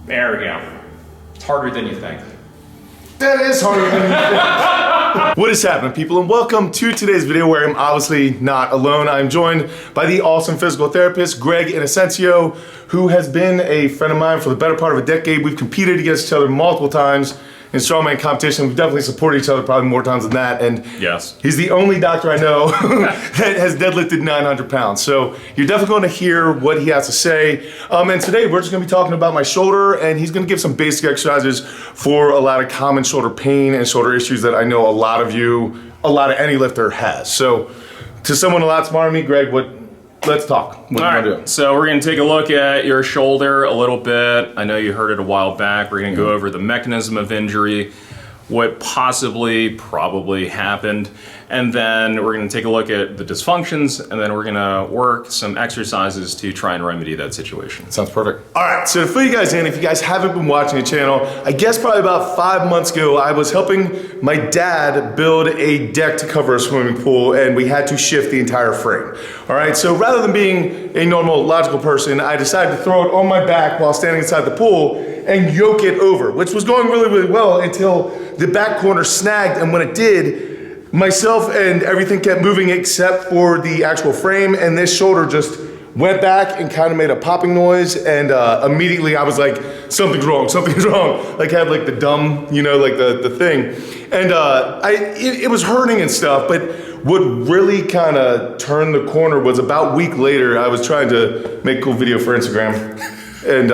There we go. It's harder than you think. That is harder than you think. What is happening, people, and welcome to today's video where I'm obviously not alone. I'm joined by the awesome physical therapist, Gregg Inocencio, who has been a friend of mine for the better part of a decade. We've competed against each other multiple times in strongman competition. We've definitely supported each other probably more times than that. And yes, he's the only doctor I know that has deadlifted 900 pounds. So you're definitely going to hear what he has to say. And today we're just going to be talking about my shoulder, and he's going to give some basic exercises for a lot of common shoulder pain and shoulder issues that I know a lot of any lifter has. So to someone a lot smarter than me, Gregg, let's talk. What are you gonna do? So we're gonna take a look at your shoulder a little bit. I know you heard it a while back. We're gonna go over the mechanism of injury, what probably happened, and then we're gonna take a look at the dysfunctions, and then we're gonna work some exercises to try and remedy that situation. Sounds perfect. All right, so to fill you guys in, if you guys haven't been watching the channel, I guess probably about 5 months ago, I was helping my dad build a deck to cover a swimming pool, and we had to shift the entire frame. All right, so rather than being a normal, logical person, I decided to throw it on my back while standing inside the pool and yoke it over, which was going really, really well until the back corner snagged, and when it did, myself and everything kept moving except for the actual frame, and this shoulder just went back and kind of made a popping noise, and immediately I was like, something's wrong, like I had like the dumb, you know, like the thing. And it was hurting and stuff, but what really kind of turned the corner was about a week later, I was trying to make a cool video for Instagram, and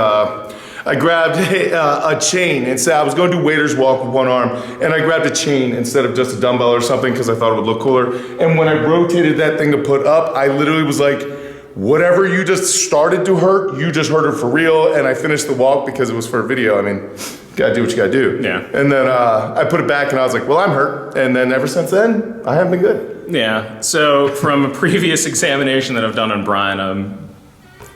I grabbed a chain and said I was going to do waiter's walk with one arm, and I grabbed a chain instead of just a dumbbell or something because I thought it would look cooler. And when I rotated that thing to put up, I literally was like, whatever you just started to hurt, you just hurt it for real. And I finished the walk because it was for a video. I mean, you gotta do what you gotta do. Yeah. And then I put it back and I was like, well, I'm hurt. And then ever since then, I haven't been good. Yeah, so from a previous examination that I've done on Brian, I'm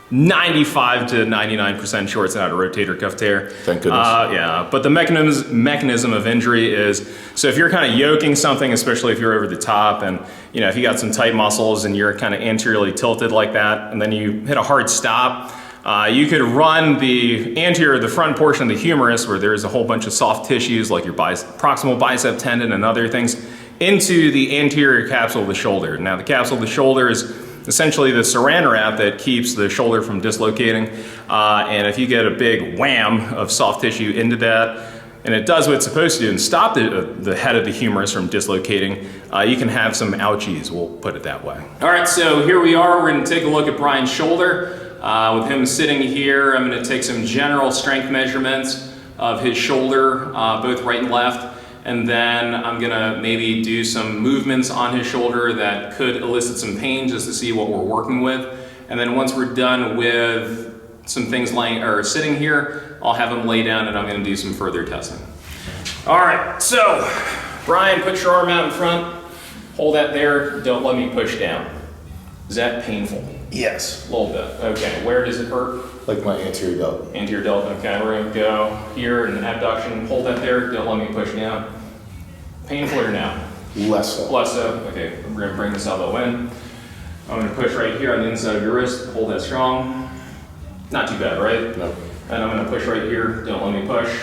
95 to 99% sure it's not a rotator cuff tear. Thank goodness. Yeah, but the mechanism of injury is, so if you're kind of yoking something, especially if you're over the top, and you know, if you got some tight muscles and you're kind of anteriorly tilted like that, and then you hit a hard stop, you could run the front portion of the humerus, where there's a whole bunch of soft tissues like your proximal bicep tendon and other things, into the anterior capsule of the shoulder. Now the capsule of the shoulder is essentially the saran wrap that keeps the shoulder from dislocating. And if you get a big wham of soft tissue into that, and it does what it's supposed to do and stop the head of the humerus from dislocating, you can have some ouchies, we'll put it that way. All right, so here we are. We're gonna take a look at Brian's shoulder. With him sitting here, I'm gonna take some general strength measurements of his shoulder, both right and left. And then I'm gonna maybe do some movements on his shoulder that could elicit some pain just to see what we're working with. And then once we're done with some things sitting here, I'll have him lay down and I'm gonna do some further testing. All right, so Brian, put your arm out in front, hold that there, don't let me push down. Is that painful? Yes. A little bit, okay. Where does it hurt? Like my anterior delt. Anterior delt, okay. We're gonna go here in abduction, hold that there, don't let me push down. Painful or no? Less so. Less so, okay. We're gonna bring this elbow in. I'm gonna push right here on the inside of your wrist, hold that strong. Not too bad, right? No. And I'm gonna push right here, don't let me push.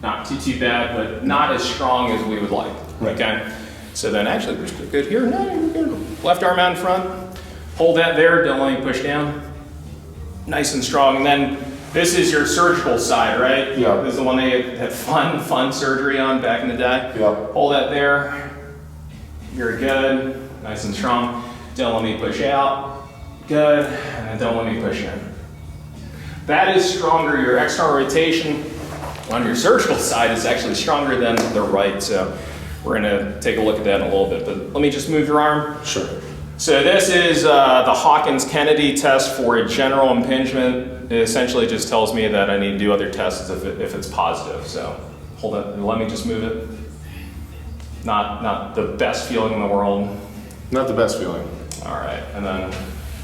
Not too bad, but not as strong as we would like, right. Okay? So then actually, we're good here. No, we're good. Left arm out in front, hold that there, don't let me push down. Nice and strong, and then this is your surgical side, right? Yeah. This is the one they had fun surgery on back in the day. Yeah. Hold that there. You're good. Nice and strong. Don't let me push out. Good. And then don't let me push in. That is stronger. Your external rotation on your surgical side is actually stronger than the right. So we're gonna take a look at that in a little bit. But let me just move your arm. Sure. So this is the Hawkins-Kennedy test for a general impingement. It essentially just tells me that I need to do other tests if it's positive. So hold it, let me just move it. Not the best feeling in the world. Not the best feeling. All right, and then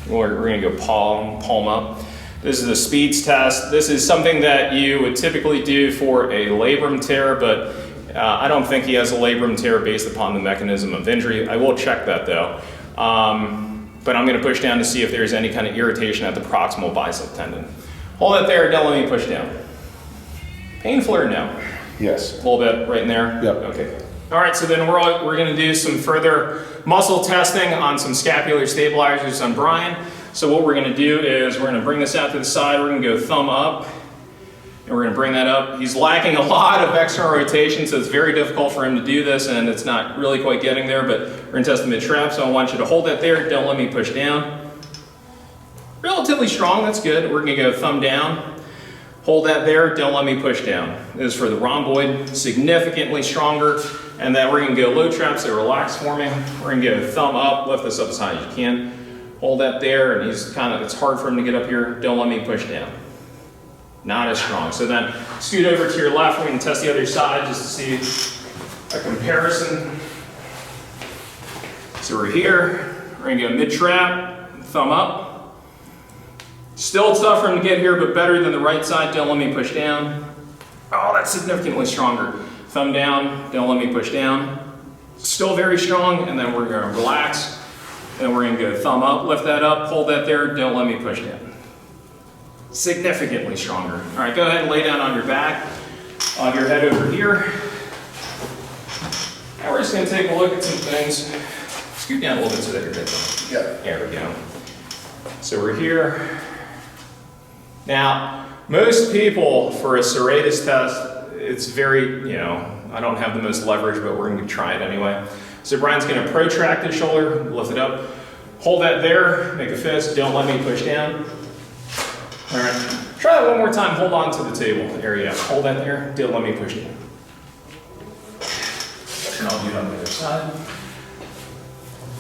we're gonna go palm up. This is the speeds test. This is something that you would typically do for a labrum tear, but I don't think he has a labrum tear based upon the mechanism of injury. I will check that though. But I'm gonna push down to see if there's any kind of irritation at the proximal bicep tendon. Hold it there, don't let me push down. Painful or no? Yes. A little bit right in there? Yep. Okay. All right, so then we're gonna do some further muscle testing on some scapular stabilizers on Brian. So what we're gonna do is we're gonna bring this out to the side, we're gonna go thumb up, and we're gonna bring that up. He's lacking a lot of external rotation, so it's very difficult for him to do this, and it's not really quite getting there, but we're gonna test the mid-trap, so I want you to hold that there, don't let me push down. Relatively strong, that's good. We're gonna go thumb down. Hold that there, don't let me push down. This is for the rhomboid, significantly stronger. And then we're gonna go low trap, so relax for me. We're gonna go thumb up, lift this up as high as you can. Hold that there, and he's it's hard for him to get up here. Don't let me push down. Not as strong. So then scoot over to your left. We're gonna test the other side just to see a comparison. So we're here, we're gonna go mid-trap, thumb up. Still tough for him to get here, but better than the right side. Don't let me push down. Oh, that's significantly stronger. Thumb down, don't let me push down. Still very strong, and then we're gonna relax. And then we're gonna go thumb up, lift that up, hold that there, don't let me push down. Significantly stronger. All right, go ahead and lay down on your back. I'll have your head over here. Now we're just gonna take a look at some things. Scoot down a little bit so that your head's on. Yeah. There we go. So we're here. Now, most people for a serratus test, it's very, I don't have the most leverage, but we're gonna try it anyway. So Brian's gonna protract his shoulder, lift it up, hold that there, make a fist, don't let me push down. All right, try that one more time, hold on to the table area. Hold that there, don't let me push down. And I'll do it on the other side.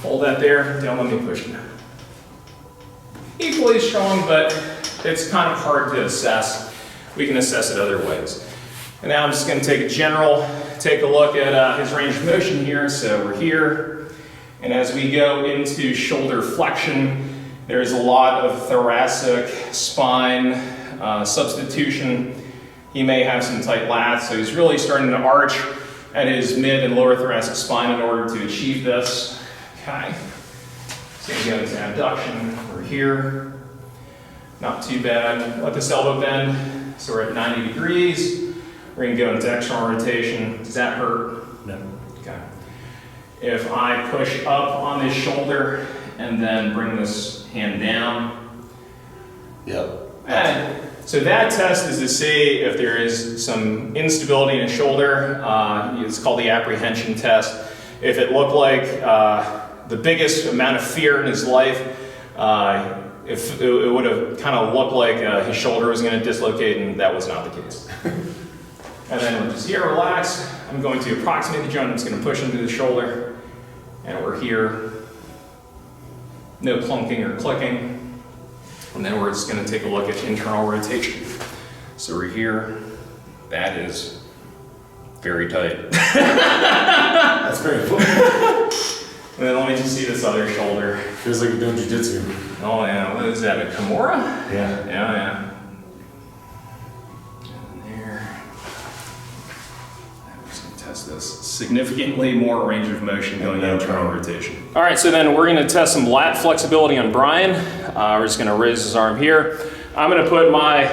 Hold that there, don't let me push down. Equally strong, but it's kind of hard to assess. We can assess it other ways. And now I'm just going to take a look at his range of motion here. So we're here, and as we go into shoulder flexion, there's a lot of thoracic spine substitution. He may have some tight lats, so he's really starting to arch at his mid and lower thoracic spine in order to achieve this. Okay. So you go into abduction. We're here. Not too bad. Let this elbow bend. So we're at 90 degrees. We're going to go into external rotation. Does that hurt? No. Okay. If I push up on this shoulder and then bring this hand down. Yep. And so that test is to see if there is some instability in the shoulder. It's called the apprehension test. If it looked like the biggest amount of fear in his life, if it would have kind of looked like his shoulder was going to dislocate, and that was not the case. And then we're just here, relax. I'm going to approximate the joint. I'm just going to push into the shoulder, and we're here. No clunking or clicking. And then we're just going to take a look at internal rotation. So we're here. That is very tight. That's very cool. And then let me just see this other shoulder. Feels like you're doing jiu-jitsu. Oh yeah, what is that, a Kimura? Yeah. Yeah. And there. I'm just gonna test this. Significantly more range of motion going into internal rotation. All right, so then we're gonna test some lat flexibility on Brian. We're just gonna raise his arm here. I'm gonna put my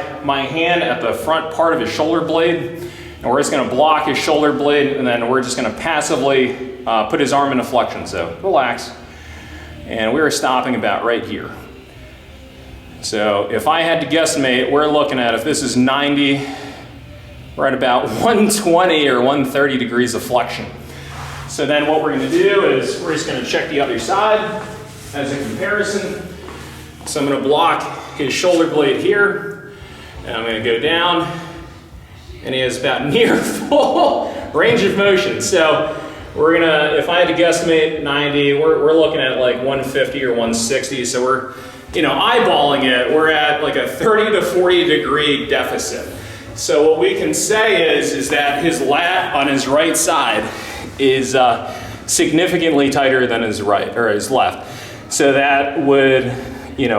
hand at the front part of his shoulder blade, and we're just gonna block his shoulder blade, and then we're just gonna passively put his arm into flexion, so relax. And we're stopping about right here. So if I had to guesstimate, we're looking at, if this is 90, we're at about 120 or 130 degrees of flexion. So then what we're gonna do is we're just gonna check the other side as a comparison. So I'm gonna block his shoulder blade here, and I'm gonna go down, and he has about near full range of motion. So we're gonna, if I had to guesstimate 90, we're looking at like 150 or 160. So we're, eyeballing it, we're at like a 30 to 40 degree deficit. So what we can say is that his lat on his right side is significantly tighter than his right, or his left. So that would,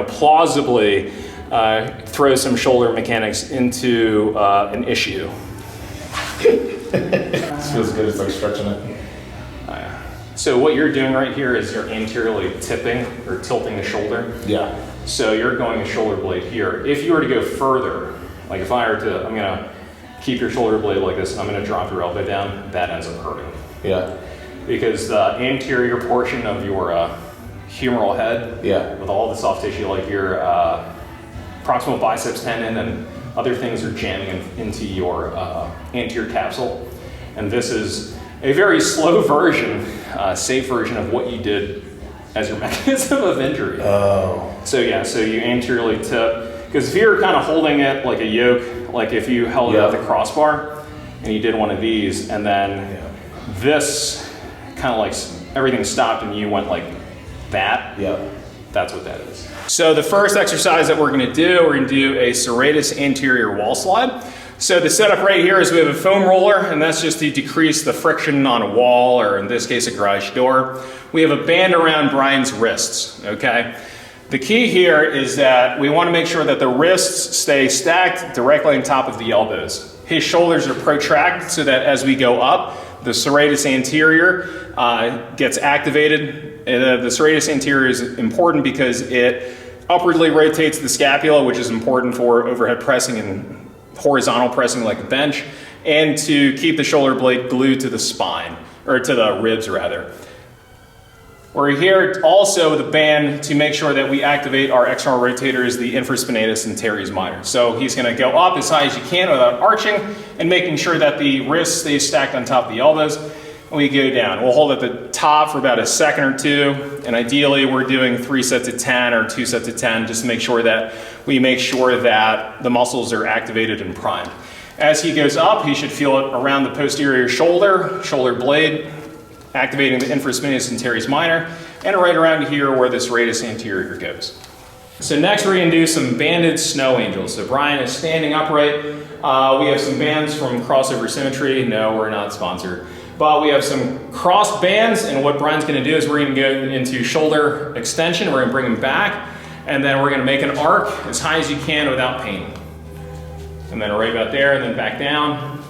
plausibly throw some shoulder mechanics into an issue. This feels good, it's like stretching it. So what you're doing right here is you're anteriorly tipping or tilting the shoulder. Yeah. So you're going a shoulder blade here. If you were to go further, like if I were to, I'm gonna keep your shoulder blade like this. I'm gonna drop your elbow down. That ends up hurting. Yeah. Because the anterior portion of your humeral head, with all the soft tissue like your proximal biceps tendon and other things are jamming into your anterior capsule. And this is a very slow version, safe version of what you did as your mechanism of injury. Oh. So yeah, so you anteriorly tip, because if you're kind of holding it like a yoke, like if you held it at the crossbar and you did one of these and then this kind of like everything stopped and you went like that, that's what that is. So the first exercise that we're gonna do a serratus anterior wall slide. So the setup right here is we have a foam roller, and that's just to decrease the friction on a wall, or in this case, a garage door. We have a band around Brian's wrists, okay? The key here is that we wanna make sure that the wrists stay stacked directly on top of the elbows. His shoulders are protracted so that as we go up, the serratus anterior gets activated. The serratus anterior is important because it upwardly rotates the scapula, which is important for overhead pressing and horizontal pressing like a bench, and to keep the shoulder blade glued to the spine, or to the ribs rather. We're here also with a band to make sure that we activate our external rotators, the infraspinatus and teres minor. So he's gonna go up as high as you can without arching and making sure that the wrist stays stacked on top of the elbows. And we go down. We'll hold at the top for about a second or two, and ideally we're doing 3 sets of 10 or 2 sets of 10 just to make sure that the muscles are activated and primed. As he goes up, he should feel it around the posterior shoulder blade, activating the infraspinatus and teres minor, and right around here where this serratus anterior goes. So next we're gonna do some banded snow angels. So Brian is standing upright. We have some bands from Crossover Symmetry. No, we're not sponsored. But we have some cross bands, and what Brian's gonna do is we're gonna go into shoulder extension, we're gonna bring him back, and then we're gonna make an arc as high as you can without pain. And then right about there, and then back down,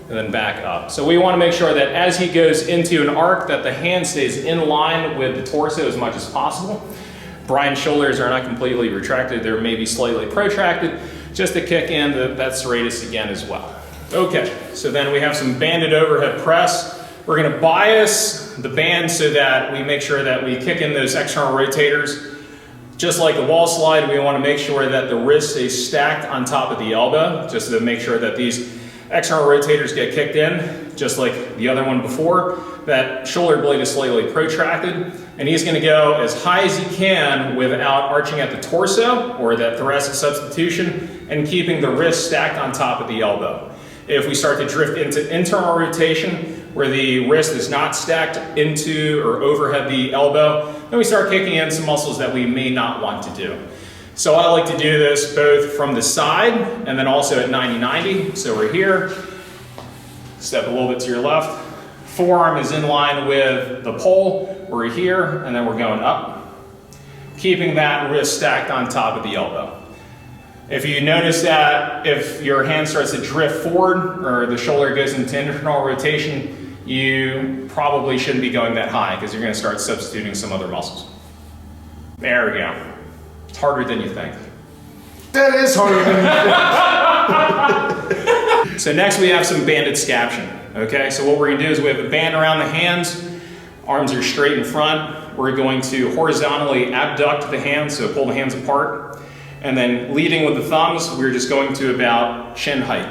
and then back up. So we wanna make sure that as he goes into an arc, that the hand stays in line with the torso as much as possible. Brian's shoulders are not completely retracted, they're maybe slightly protracted, just to kick in that serratus again as well. Okay, so then we have some banded overhead press. We're gonna bias the band so that we make sure that we kick in those external rotators. Just like the wall slide, we wanna make sure that the wrist stays stacked on top of the elbow, just to make sure that these external rotators get kicked in, just like the other one before. That shoulder blade is slightly protracted, and he's gonna go as high as he can without arching at the torso, or that thoracic substitution, and keeping the wrist stacked on top of the elbow. If we start to drift into internal rotation, where the wrist is not stacked into or overhead the elbow, then we start kicking in some muscles that we may not want to do. So I like to do this both from the side and then also at 90-90. So we're here, step a little bit to your left. Forearm is in line with the pole. We're here, and then we're going up, keeping that wrist stacked on top of the elbow. If you notice that if your hand starts to drift forward or the shoulder goes into internal rotation, you probably shouldn't be going that high because you're going to start substituting some other muscles. There we go. It's harder than you think. That is harder than you think. So next we have some banded scaption. Okay, so what we're going to do is we have a band around the hands. Arms are straight in front. We're going to horizontally abduct the hands, so pull the hands apart. And then leading with the thumbs, we're just going to about chin height.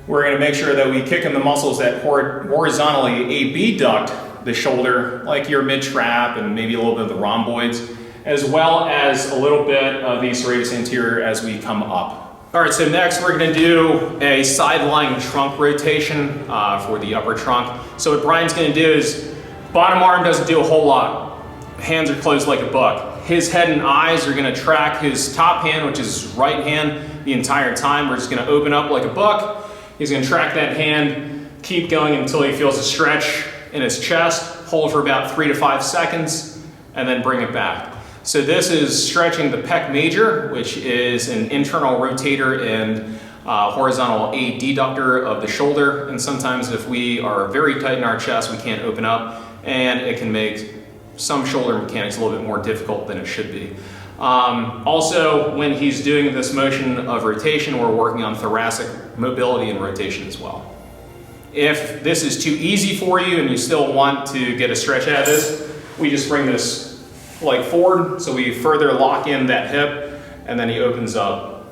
We're gonna make sure that we kick in the muscles that horizontally abduct the shoulder, like your mid-trap and maybe a little bit of the rhomboids, as well as a little bit of the serratus anterior as we come up. All right, so next we're gonna do a side-lying trunk rotation for the upper trunk. So what Brian's gonna do is, bottom arm doesn't do a whole lot. Hands are closed like a book. His head and eyes are gonna track his top hand, which is his right hand, the entire time. We're just gonna open up like a book. He's gonna track that hand, keep going until he feels a stretch in his chest, hold for about 3 to 5 seconds, and then bring it back. So this is stretching the pec major, which is an internal rotator and horizontal adductor of the shoulder. And sometimes if we are very tight in our chest, we can't open up, and it can make some shoulder mechanics a little bit more difficult than it should be. Also, when he's doing this motion of rotation, we're working on thoracic mobility and rotation as well. If this is too easy for you and you still want to get a stretch out of this, we just bring this leg forward, so we further lock in that hip, and then he opens up,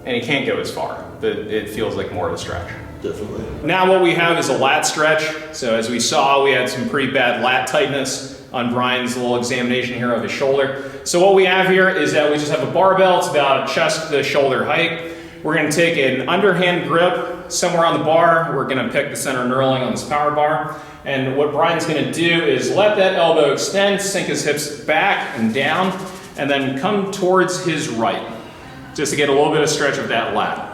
and he can't go as far, but it feels like more of a stretch. Definitely. Now what we have is a lat stretch. So as we saw, we had some pretty bad lat tightness on Brian's little examination here of his shoulder. So what we have here is that we just have a barbell. It's about chest to shoulder height. We're going to take an underhand grip somewhere on the bar. We're going to pick the center knurling on this power bar. And what Brian's going to do is let that elbow extend, sink his hips back and down, and then come towards his right, just to get a little bit of stretch of that lat.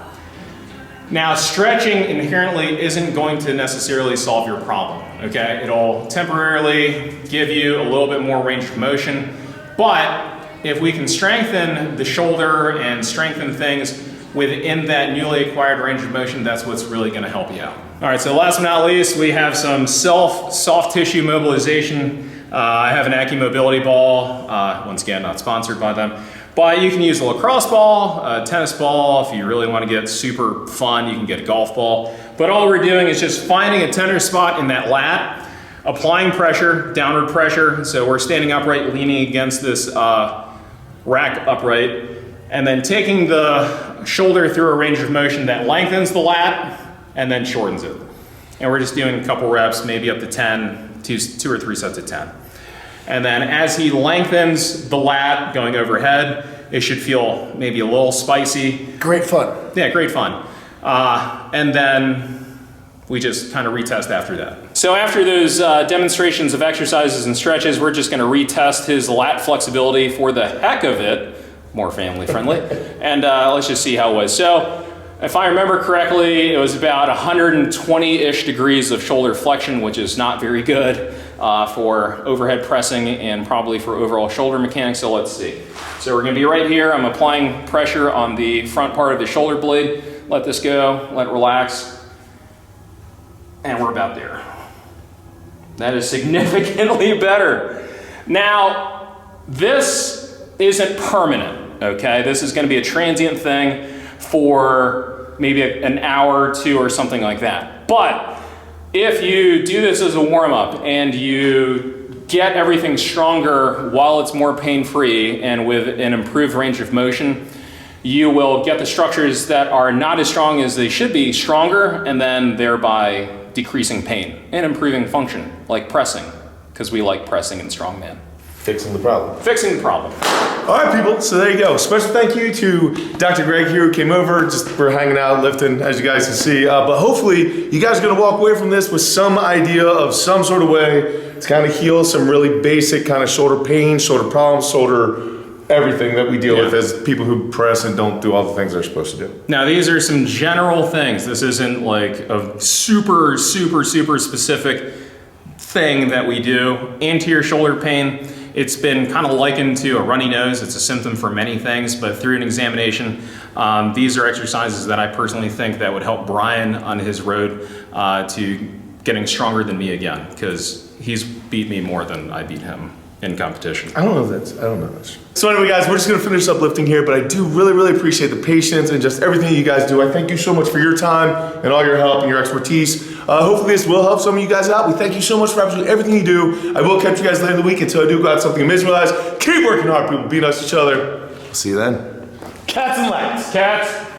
Now, stretching inherently isn't going to necessarily solve your problem, okay? It'll temporarily give you a little bit more range of motion, but if we can strengthen the shoulder and strengthen things within that newly acquired range of motion, that's what's really gonna help you out. All right, so last but not least, we have some soft tissue mobilization. I have an AccuMobility ball, once again, not sponsored by them. But you can use a lacrosse ball, a tennis ball. If you really want to get super fun, you can get a golf ball. But all we're doing is just finding a tender spot in that lat, applying pressure, downward pressure. So we're standing upright, leaning against this rack upright, and then taking the shoulder through a range of motion that lengthens the lat and then shortens it. And we're just doing a couple reps, maybe up to 10, two or three sets of 10. And then as he lengthens the lat going overhead, it should feel maybe a little spicy. Great fun. Yeah, great fun. And then we just kind of retest after that. So after those demonstrations of exercises and stretches, we're just gonna retest his lat flexibility for the heck of it, more family friendly. And let's just see how it was. So if I remember correctly, it was about 120-ish degrees of shoulder flexion, which is not very good for overhead pressing and probably for overall shoulder mechanics, so let's see. So we're gonna be right here. I'm applying pressure on the front part of the shoulder blade. Let this go, let it relax, and we're about there. That is significantly better. Now, this isn't permanent, okay? This is gonna be a transient thing for maybe an hour or two or something like that. But if you do this as a warm-up and you get everything stronger while it's more pain-free and with an improved range of motion, you will get the structures that are not as strong as they should be stronger, and then thereby decreasing pain and improving function, like pressing, because we like pressing in strongman. Fixing the problem. Fixing the problem. All right, people, so there you go. Special thank you to Dr. Gregg here who came over, just for hanging out, lifting, as you guys can see. But hopefully, you guys are gonna walk away from this with some idea of some sort of way to kind of heal some really basic kind of shoulder pain, shoulder problems, shoulder everything that we deal with as people who press and don't do all the things they're supposed to do. Now, these are some general things. This isn't like a super specific thing that we do. Anterior shoulder pain, it's been kind of likened to a runny nose. It's a symptom for many things, but through an examination, these are exercises that I personally think that would help Brian on his road to getting stronger than me again, because he's beat me more than I beat him in competition. I don't know this. So anyway, guys, we're just gonna finish up lifting here, but I do really appreciate the patience and just everything you guys do. I thank you so much for your time and all your help and your expertise. Hopefully this will help some of you guys out. We thank you so much for absolutely everything you do. I will catch you guys later in the week. Until I do go out something amazing, realize, keep working hard, people. Be nice to each other. See you then. Cats and legs. Cats.